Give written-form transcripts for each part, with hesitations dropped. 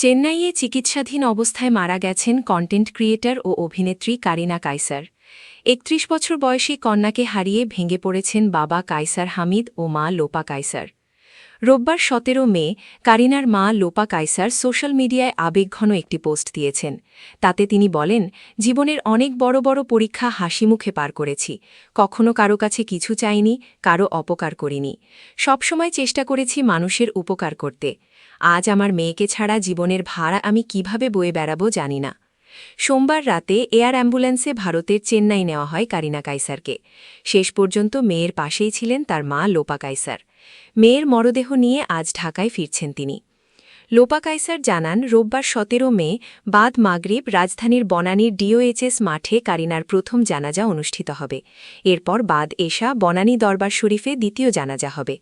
চেন্নাইয়ে চিকিৎসাধীন অবস্থায় মারা গেছেন কন্টেন্ট ক্রিয়েটর ও অভিনেত্রী কারিনা কাইসার। ৩১ বছর বয়সী কন্যাকে হারিয়ে ভেঙে পড়েছেন বাবা কাইসার হামিদ ও মা লোপা কাইসার। রোববার ১৭ মে কারিনার মা লোপা কাইসার সোশ্যাল মিডিয়ায় আবেগঘন একটি পোস্ট দিয়েছেন। তাতে তিনি বলেন, জীবনের অনেক বড় বড় পরীক্ষা হাসিমুখে পার করেছি, কখনো কারো কাছে কিছু চাইনি, কারো অপকার করিনি, সবসময় চেষ্টা করেছি মানুষের উপকার করতে। আজ আমার মেয়েকে ছাড়া জীবনের ভার আমি কিভাবে বয়ে বেড়াবো জানি না। সোমবার রাতে এয়ার অ্যাম্বুলেন্সে ভারতের চেন্নাই নেওয়া হয় কারিনা কাইসারকে। শেষ পর্যন্ত মেয়ের পাশেই ছিলেন তার মা লোপা কাইসার। মেয়ের মরদেহ নিয়ে আজ ঢাকায় ফিরছেন তিনি। লোপা কাইসার জানান, রোববার ১৭ মে বাদ মাগরিব রাজধানীর বনানীর ডিওএইচএস মাঠে কারিনার প্রথম জানাজা অনুষ্ঠিত হবে। এরপর বাদ এশা বনানী দরবার শরীফে দ্বিতীয় জানাজা হবে।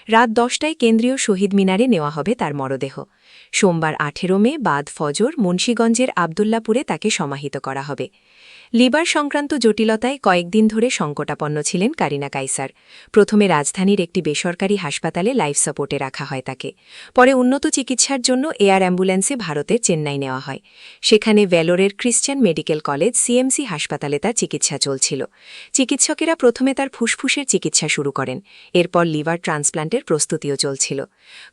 রাত ১০টায় কেন্দ্রীয় শহীদ মিনারে নেওয়া হবে তার মরদেহ। সোমবার ১৮ মে বাদ ফজর মুন্সিগঞ্জের আবদুল্লাপুরে তাকে সমাহিত করা হবে। লিভার সংক্রান্ত জটিলতায় কয়েকদিন ধরে সংকটাপন্ন ছিলেন কারিনা কাইসার। প্রথমে রাজধানীর একটি বেসরকারি হাসপাতালে লাইফ সাপোর্টে রাখা হয় তাকে। পরে উন্নত চিকিৎসার জন্য এয়ার অ্যাম্বুলেন্সে ভারতের চেন্নাই নেওয়া হয়। সেখানে ভেলোরের ক্রিশ্চিয়ান মেডিকেল কলেজ সিএমসি হাসপাতালে তার চিকিৎসা চলছিল। চিকিৎসকেরা প্রথমে তার ফুসফুসের চিকিৎসা শুরু করেন। এরপর লিভার ট্রান্সপ্লান্টের প্রস্তুতিও চলছিল।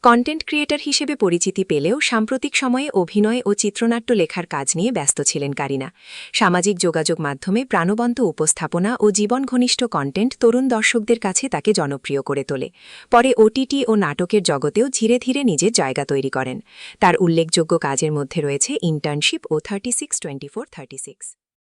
কন্টেন্ট ক্রিয়েটর হিসেবে পরিচিতি পেলেও সাম্প্রতিক সময়ে অভিনয় ও চিত্রনাট্য লেখার কাজ নিয়ে ব্যস্ত ছিলেন কারিনা। সামাজিক যোগাযোগ মাধ্যমে প্রাণবন্ত উপস্থাপনা ও জীবনঘনিষ্ঠ কন্টেন্ট তরুণ দর্শকদের কাছে তাকে জনপ্রিয় করে তোলে। পরে ওটিটি ও নাটকের জগতেও ধীরে ধীরে নিজের জায়গা তৈরি করেন। তার উল্লেখযোগ্য কাজের মধ্যে রয়েছে ইন্টার্নশিপ ও 362436।